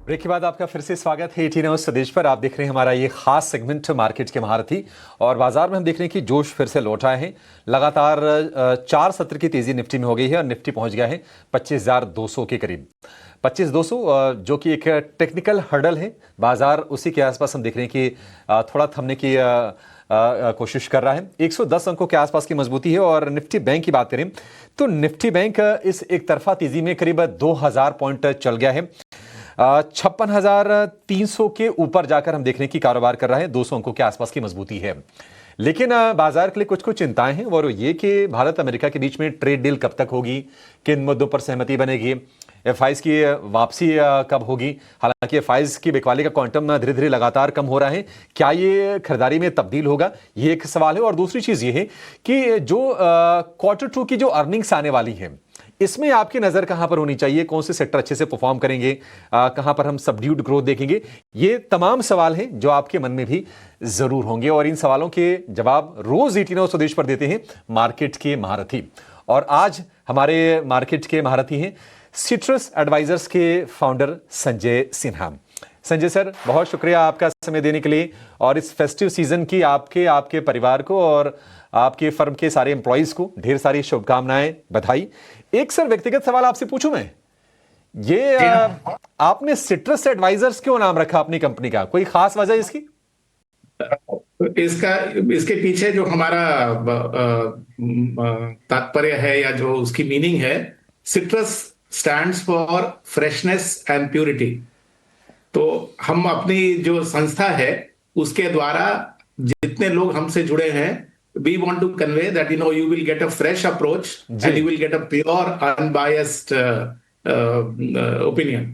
Break के बाद आपका फिर से स्वागत है 18 आवर्स स्वदेश पर। आप देख रहे हैं हमारा ये खास सेगमेंट मार्केट के महारथी, और बाजार में हम देख रहे हैं कि जोश फिर से लौट आए हैं। लगातार 4 सत्र की तेजी निफ्टी में हो गई है और निफ्टी पहुंच गया है 25,200 के करीब। 25,200 जो कि एक टेक्निकल हर्डल है, बाजार उसी के आसपास हम देख रहे हैं कि थोड़ा थमने की कोशिश कर रहा है। 110 अंकों के आसपास की मजबूती है। और निफ्टी बैंक की बात करें तो निफ्टी बैंक इस एक तरफा तेजी में करीब 2,000 पॉइंट चल गया है। 56,300 के ऊपर जाकर हम देख रहे हैं कि कारोबार कर रहा है। 200 अंकों के आसपास की मजबूती है। लेकिन बाजार के लिए कुछ कुछ चिंताएं हैं, और ये कि भारत अमेरिका के बीच में ट्रेड डील कब तक होगी, किन मुद्दों पर सहमति बनेगी, एफआईज की वापसी कब होगी। हालांकि एफआईज की बिकवाली का क्वांटम धीरे धीरे लगातार कम हो रहा है, क्या ये खरीदारी में तब्दील होगा, ये एक सवाल है। और दूसरी चीज ये है कि जो Q2 की जो अर्निंग्स आने वाली है, इसमें आपकी नजर कहां पर होनी चाहिए, कौन से सेक्टर अच्छे से परफॉर्म करेंगे, कहां पर हम सबड्यूड ग्रोथ देखेंगे। ये तमाम सवाल हैं जो आपके मन में भी जरूर होंगे, और इन सवालों के जवाब रोज 18 आवर्स स्वदेश पर देते हैं मार्केट के महारथी। और आज हमारे मार्केट के महारथी हैं सिट्रस एडवाइजर्स के फाउंडर संजय सिन्हा। संजय सर, बहुत शुक्रिया आपका समय देने के लिए, और इस फेस्टिव सीजन की आपके परिवार को और आपके फर्म के सारे एम्प्लॉइज को ढेर सारी शुभकामनाएं, बधाई। एक सर व्यक्तिगत सवाल आपसे पूछूं मैं, ये आपने सिट्रस एडवाइजर्स क्यों नाम रखा अपनी कंपनी का, कोई खास वजह इसकी? इसके पीछे जो हमारा तात्पर्य है या जो उसकी मीनिंग है, citrus stands for freshness and purity. तो हम अपनी जो संस्था है उसके द्वारा जितने लोग हमसे जुड़े हैं, we want to convey that you will get a fresh approach and you will get a pure unbiased opinion.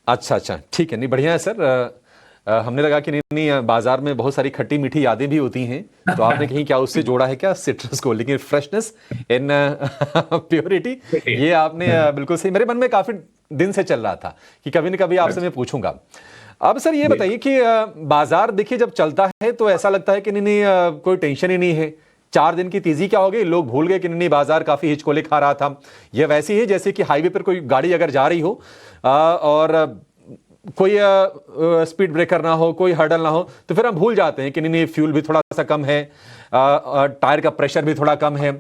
अच्छा, ठीक है, नहीं बढ़िया है सर। हमने लगा कि नहीं बाजार में बहुत सारी खट्टी मीठी यादें भी होती हैं, तो आपने कहीं क्या उससे जोड़ा है क्या सिट्रस को, लेकिन फ्रेशनेस इन प्योरिटी, ये आपने बिल्कुल सही, मेरे मन में काफी दिन से चल रहा था कि कभी न कभी आपसे मैं पूछूंगा। अब सर ये बताइए कि बाजार देखिए जब चलता है तो ऐसा लगता है कि नहीं कोई टेंशन ही नहीं है। 4 दिन की तेजी क्या हो गई, लोग भूल गए कि नहीं बाजार काफी हिचकोले खा रहा था। यह वैसी है जैसे कि हाईवे पर कोई गाड़ी अगर जा रही हो और कोई स्पीड ब्रेकर ना हो, कोई हर्डल ना हो, तो फिर हम भूल जाते हैं कि नहीं फ्यूल भी थोड़ा सा कम है, टायर का प्रेशर भी थोड़ा कम है।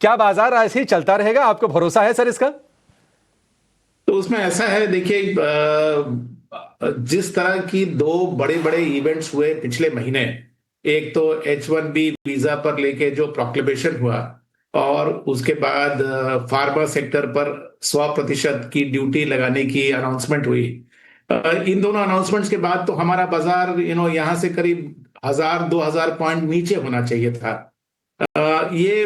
क्या बाजार ऐसे ही चलता रहेगा, आपको भरोसा है सर इसका? तो उसमें ऐसा है, देखिए, जिस तरह की 2 बड़े बड़े इवेंट्स हुए पिछले महीने, एक तो H1B वीजा पर लेके जो प्रोक्लेमेशन हुआ, और उसके बाद फार्मा सेक्टर पर 100% की ड्यूटी लगाने की अनाउंसमेंट हुई। इन दोनों अनाउंसमेंट्स के बाद तो हमारा बाजार यहां से करीब 1,000-2,000 पॉइंट नीचे होना चाहिए था। ये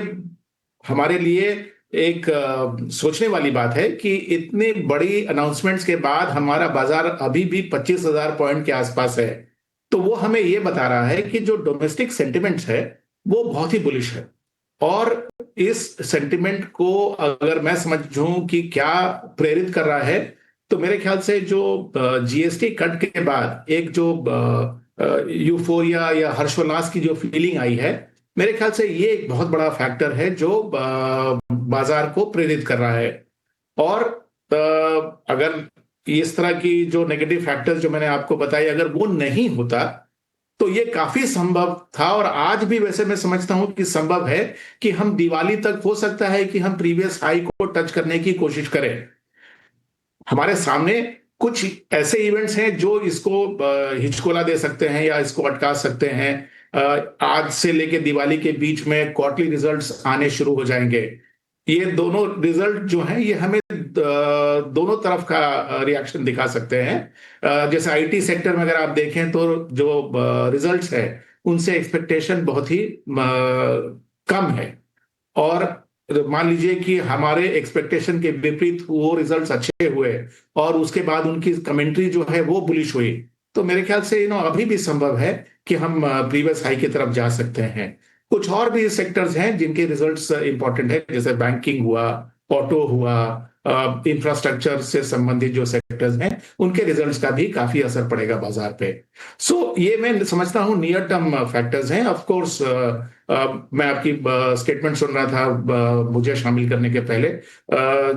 हमारे लिए एक सोचने वाली बात है कि इतनी बड़ी अनाउंसमेंट्स के बाद हमारा बाजार अभी भी 25,000 पॉइंट के आसपास है। तो वो हमें ये बता रहा है कि जो डोमेस्टिक सेंटिमेंट्स है वो बहुत ही बुलिश है। और इस सेंटिमेंट को अगर मैं समझूं कि क्या प्रेरित कर रहा है, तो मेरे ख्याल से जो जीएसटी कट के बाद एक जो यूफोरिया या हर्षोल्लास की जो फीलिंग आई है, मेरे ख्याल से ये एक बहुत बड़ा फैक्टर है जो बाजार को प्रेरित कर रहा है। और अगर इस तरह की जो नेगेटिव फैक्टर्स जो मैंने आपको बताए, अगर वो नहीं होता तो ये काफी संभव था, और आज भी वैसे मैं समझता हूं कि संभव है कि हम दिवाली तक हो सकता है कि हम प्रीवियस हाई को टच करने की कोशिश करें। हमारे सामने कुछ ऐसे इवेंट्स हैं जो इसको हिचकोला दे सकते हैं या इसको अटका सकते हैं। आज से लेके दिवाली के बीच में क्वार्टरली रिजल्ट्स आने शुरू हो जाएंगे। ये दोनों रिजल्ट जो हैं ये हमें दोनों तरफ का रिएक्शन दिखा सकते हैं। जैसे आईटी सेक्टर में अगर आप देखें तो जो रिजल्ट्स है उनसे एक्सपेक्टेशन बहुत ही कम है, और मान लीजिए कि हमारे एक्सपेक्टेशन के विपरीत वो रिजल्ट्स अच्छे हुए और उसके बाद उनकी कमेंट्री जो है वो बुलिश हुई, तो मेरे ख्याल से अभी भी संभव है कि हम प्रीवियस हाई की तरफ जा सकते हैं। कुछ और भी सेक्टर्स हैं जिनके रिजल्ट्स इंपॉर्टेंट है, जैसे बैंकिंग हुआ, ऑटो हुआ, इंफ्रास्ट्रक्चर से संबंधित जो सेक्टर्स हैं उनके रिजल्ट्स का भी काफी असर पड़ेगा बाजार पे। सो ये मैं समझता हूँ नियर टर्म फैक्टर्स हैं। ऑफ कोर्स मैं आपकी स्टेटमेंट सुन रहा था मुझे शामिल करने के पहले,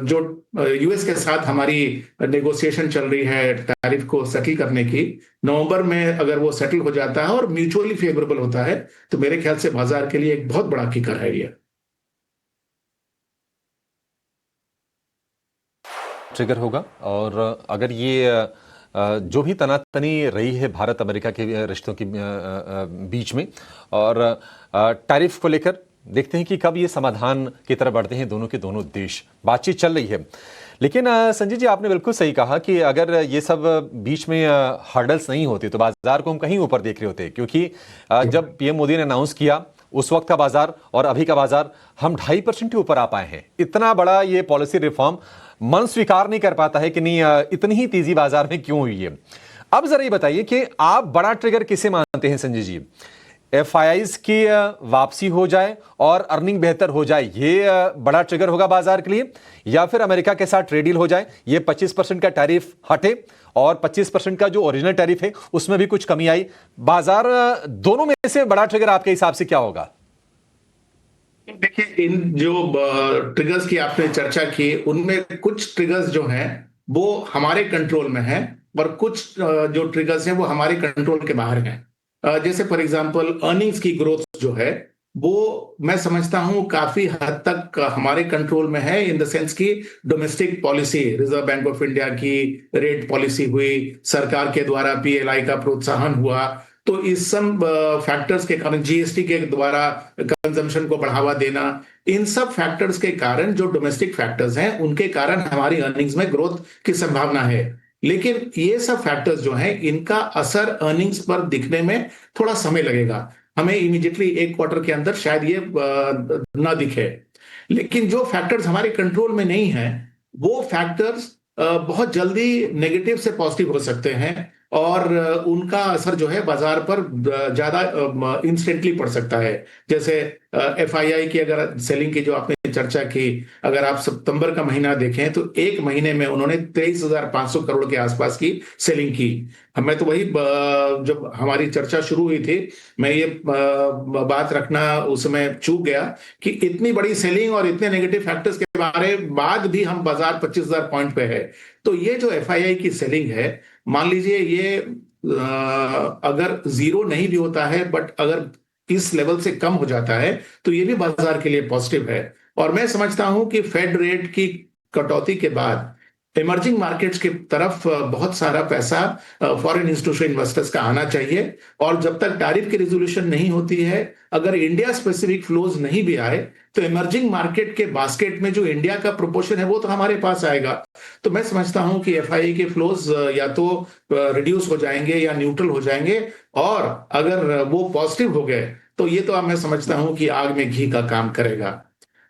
जो यूएस के साथ हमारी नेगोशिएशन चल रही है टैरिफ को सेटल करने की, नवंबर में अगर वो सेटल हो जाता है और म्यूचुअली फेवरेबल होता है तो मेरे ख्याल से बाजार के लिए एक बहुत बड़ा किकर है ये। ट्रिगर होगा। और अगर ये जो भी तनातनी रही है भारत अमेरिका के रिश्तों के बीच में, और टैरिफ को लेकर देखते हैं कि कब ये समाधान की तरफ बढ़ते हैं दोनों के दोनों देश। बातचीत चल रही है, लेकिन संजय जी आपने बिल्कुल सही कहा कि अगर ये सब बीच में हर्डल्स नहीं होते तो बाजार को हम कहीं ऊपर देख रहे होते, क्योंकि जब पीएम मोदी ने अनाउंस किया उस वक्त का बाजार और अभी का बाजार हम 2.5% के ऊपर आ पाए हैं। इतना बड़ा ये पॉलिसी रिफॉर्म मन स्वीकार नहीं कर पाता है कि नहीं इतनी ही तेजी बाजार में क्यों हुई है। अब जरा ये बताइए कि आप बड़ा ट्रिगर किसे मानते हैं संजय जी? एफआईआईज की वापसी हो जाए और अर्निंग बेहतर हो जाए, ये बड़ा ट्रिगर होगा बाजार के लिए, या फिर अमेरिका के साथ ट्रेड डील हो जाए, ये 25% का टैरिफ हटे और 25% का जो ओरिजिनल टैरिफ है उसमें भी कुछ कमी आई, बाजार दोनों में से बड़ा ट्रिगर आपके हिसाब से क्या होगा? देखिए, इन जो ट्रिगर्स की आपने चर्चा की उनमें कुछ ट्रिगर्स जो हैं वो हमारे कंट्रोल में हैं और कुछ जो ट्रिगर्स हैं वो हमारे कंट्रोल के बाहर हैं। जैसे फॉर एग्जांपल अर्निंग्स की ग्रोथ जो है वो मैं समझता हूं काफी हद तक हमारे कंट्रोल में है, इन द सेंस की domestic policy, reserve bank of India की रेट पॉलिसी हुई, सरकार के द्वारा पीएलआई का प्रोत्साहन हुआ, तो इस सब फैक्टर्स के कारण, जीएसटी के द्वारा कंजम्पशन को बढ़ावा देना, इन सब फैक्टर्स के कारण, जो डोमेस्टिक फैक्टर्स हैं उनके कारण हमारी अर्निंग्स में ग्रोथ की संभावना है। लेकिन ये सब फैक्टर्स जो हैं इनका असर अर्निंग्स पर दिखने में थोड़ा समय लगेगा, हमें इमीडिएटली एक क्वार्टर के अंदर शायद ये ना दिखे। लेकिन जो फैक्टर्स हमारे कंट्रोल में नहीं है वो फैक्टर्स बहुत जल्दी नेगेटिव से पॉजिटिव हो सकते हैं और उनका असर जो है बाजार पर ज्यादा इंस्टेंटली पड़ सकता है। जैसे एफआईआई की अगर सेलिंग की जो आपने चर्चा की, अगर आप सितंबर का महीना देखें तो एक महीने में उन्होंने 23,500 करोड़ के आसपास की सेलिंग की। हमें तो वही जब हमारी चर्चा शुरू हुई थी मैं ये बात रखना उस समय चूक गया कि इतनी बड़ी सेलिंग और इतने नेगेटिव फैक्टर्स के बारे बाद भी हम बाजार 25,000 पॉइंट पे है। तो ये जो एफआईआई की सेलिंग है, मान लीजिए ये अगर जीरो नहीं भी होता है बट अगर इस लेवल से कम हो जाता है तो ये भी बाजार के लिए पॉजिटिव है। और मैं समझता हूं कि फेड रेट की कटौती के बाद इमर्जिंग मार्केट्स की तरफ बहुत सारा पैसा फॉरेन इंस्टीट्यूशनल इन्वेस्टर्स का आना चाहिए। और जब तक टैरिफ की रिजोल्यूशन नहीं होती है, अगर इंडिया स्पेसिफिक फ्लोज नहीं भी आए तो इमर्जिंग मार्केट के बास्केट में जो इंडिया का प्रोपोर्शन है वो तो हमारे पास आएगा। तो मैं समझता हूं कि एफआईआई के फ्लोज या तो रिड्यूस हो जाएंगे या न्यूट्रल हो जाएंगे, और अगर वो पॉजिटिव हो गए तो ये तो अब मैं समझता हूं कि आग में घी का काम करेगा।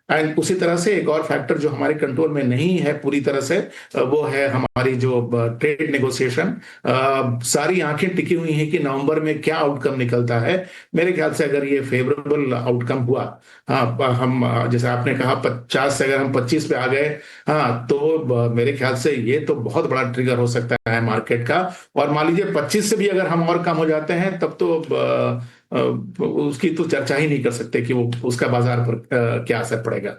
एंड उसी तरह से एक और फैक्टर जो हमारे कंट्रोल में नहीं है पूरी तरह से, वो है हमारी जो ट्रेड नेगोशिएशन। सारी आंखें टिकी हुई हैं कि नवंबर में क्या आउटकम निकलता है। मेरे ख्याल से अगर ये फेवरेबल आउटकम हुआ, हाँ हम जैसे आपने कहा 50 से अगर हम 25 पे आ गए, हाँ तो मेरे ख्याल से ये तो बहुत बड़ा ट्रिगर हो सकता है मार्केट का। और मान लीजिए 25 से भी अगर हम और कम हो जाते हैं तब तो उसकी तो चर्चा ही नहीं कर सकते कि वो उसका बाजार पर क्या असर पड़ेगा।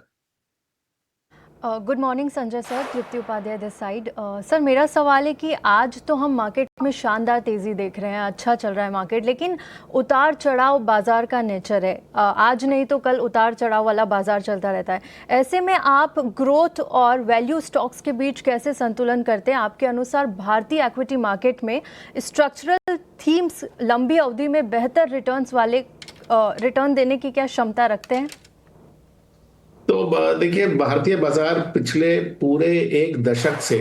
Good morning Sanjay sir, Tripti Upadhyay this side. Sir मेरा सवाल है कि आज तो हम मार्केट में शानदार तेज़ी देख रहे हैं, अच्छा चल रहा है मार्केट, लेकिन उतार चढ़ाव बाजार का नेचर है। आज नहीं तो कल उतार चढ़ाव वाला बाजार चलता रहता है। ऐसे में आप ग्रोथ और वैल्यू स्टॉक्स के बीच कैसे संतुलन करते हैं? आपके अनुसार भारतीय इक्विटी मार्केट में स्ट्रक्चरल थीम्स लंबी अवधि में बेहतर रिटर्न्स वाले रिटर्न देने की क्या क्षमता रखते हैं? तो देखिए, भारतीय बाजार पिछले पूरे एक दशक से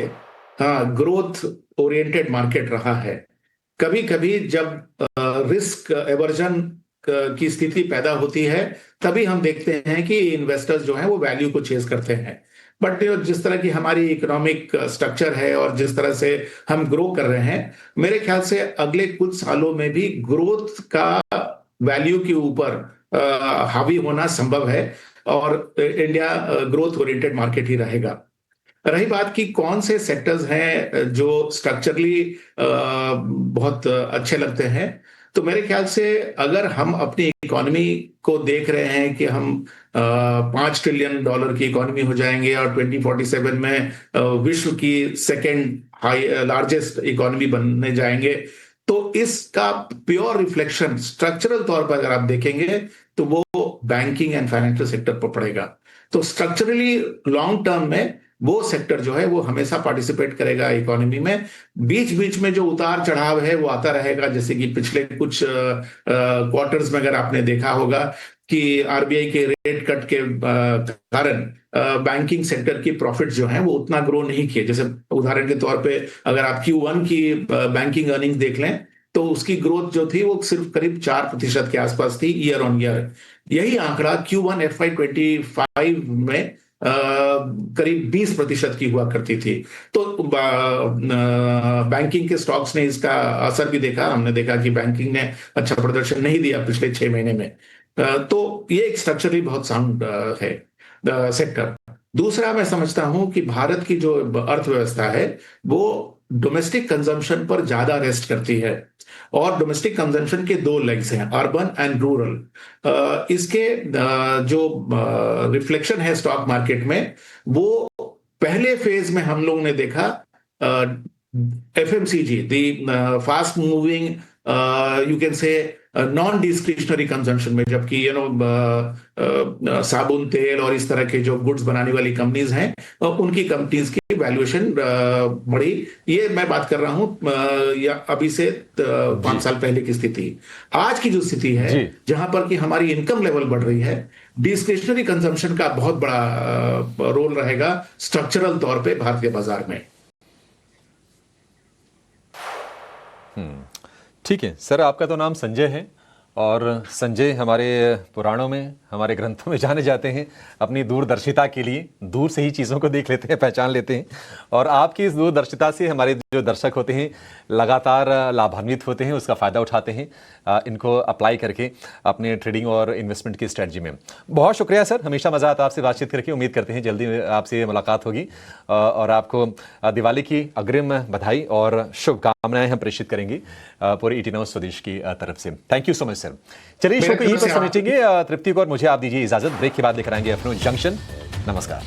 हाँ ग्रोथ ओरिएंटेड मार्केट रहा है। कभी कभी जब रिस्क एवर्जन की स्थिति पैदा होती है तभी हम देखते हैं कि इन्वेस्टर्स जो हैं वो वैल्यू को चेज करते हैं। बट जिस तरह की हमारी इकोनॉमिक स्ट्रक्चर है और जिस तरह से हम ग्रो कर रहे हैं, मेरे ख्याल से अगले कुछ सालों में भी ग्रोथ का वैल्यू के ऊपर हावी होना संभव है और इंडिया ग्रोथ ओरिएंटेड मार्केट ही रहेगा। रही बात कि कौन से सेक्टर्स हैं जो स्ट्रक्चरली बहुत अच्छे लगते हैं, तो मेरे ख्याल से अगर हम अपनी इकोनॉमी को देख रहे हैं कि हम $5 ट्रिलियन की इकोनॉमी हो जाएंगे और 2047 में विश्व की सेकेंड हाई लार्जेस्ट इकोनॉमी बनने जाएंगे, तो इसका प्योर रिफ्लेक्शन स्ट्रक्चरल तौर पर अगर आप देखेंगे तो वो बैंकिंग एंड फाइनेंशियल सेक्टर पर पड़ेगा। तो स्ट्रक्चरली लॉन्ग टर्म में वो सेक्टर जो है वो हमेशा पार्टिसिपेट करेगा इकोनॉमी में। बीच बीच में जो उतार चढ़ाव है वो आता रहेगा, जैसे कि पिछले कुछ क्वार्टर्स में अगर आपने देखा होगा कि आरबीआई के रेट कट के कारण बैंकिंग सेक्टर की प्रॉफिट जो है वो उतना ग्रो नहीं किए। जैसे उदाहरण के तौर पे अगर आप Q1 की बैंकिंग अर्निंग देख लें तो उसकी ग्रोथ जो थी वो सिर्फ करीब 4% के आसपास थी ईयर ऑन ईयर। यही आंकड़ा Q1 FY25 में करीब 20% की हुआ करती थी। तो बैंकिंग के स्टॉक्स ने इसका असर भी देखा। हमने देखा कि बैंकिंग ने अच्छा प्रदर्शन नहीं दिया पिछले 6 महीने में। तो ये एक स्ट्रक्चरली बहुत साउंड है सेक्टर। दूसरा मैं समझता हूं कि भारत की जो अर्थव्यवस्था है वो डोमेस्टिक कंजम्पशन पर ज्यादा रेस्ट करती है, और डोमेस्टिक कंजम्पशन के दो लेग्स हैं, अर्बन एंड रूरल। इसके जो रिफ्लेक्शन है स्टॉक मार्केट में, वो पहले फेज में हम लोगों ने देखा FMCG, the fast moving you can say non discretionary consumption में, जबकि साबुन तेल और इस तरह के जो गुड्स बनाने वाली कंपनीज हैं उनकी कंपनीज की वैल्यूएशन बढ़ी। ये मैं बात कर रहा हूं या अभी से 5 साल पहले की स्थिति। आज की जो स्थिति है जहां पर कि हमारी इनकम लेवल बढ़ रही है, डिस्क्रिशनरी कंजम्पशन का बहुत बड़ा रोल रहेगा स्ट्रक्चरल तौर पे भारतीय बाजार में। ठीक है सर, आपका तो नाम संजय है और संजय हमारे पुराणों में, हमारे ग्रंथों में जाने जाते हैं अपनी दूरदर्शिता के लिए। दूर से ही चीज़ों को देख लेते हैं, पहचान लेते हैं, और आपकी इस दूरदर्शिता से हमारे जो दर्शक होते हैं लगातार लाभान्वित होते हैं, उसका फ़ायदा उठाते हैं इनको अप्लाई करके अपने ट्रेडिंग और इन्वेस्टमेंट की स्ट्रेटजी में। बहुत शुक्रिया सर, हमेशा मज़ा आता है आपसे बातचीत करके। उम्मीद करते हैं जल्दी आपसे मुलाकात होगी, और आपको दिवाली की अग्रिम बधाई और शुभकामनाएं हम प्रेषित करेंगे पूरे ET9 स्वदेश की तरफ से। Thank you so much sir. चलिए शो को यहीं पर समेटेंगे। तृप्ति को और मुझे आप दीजिए इजाजत। ब्रेक के बाद लेकर आएंगे अफनून जंक्शन। नमस्कार।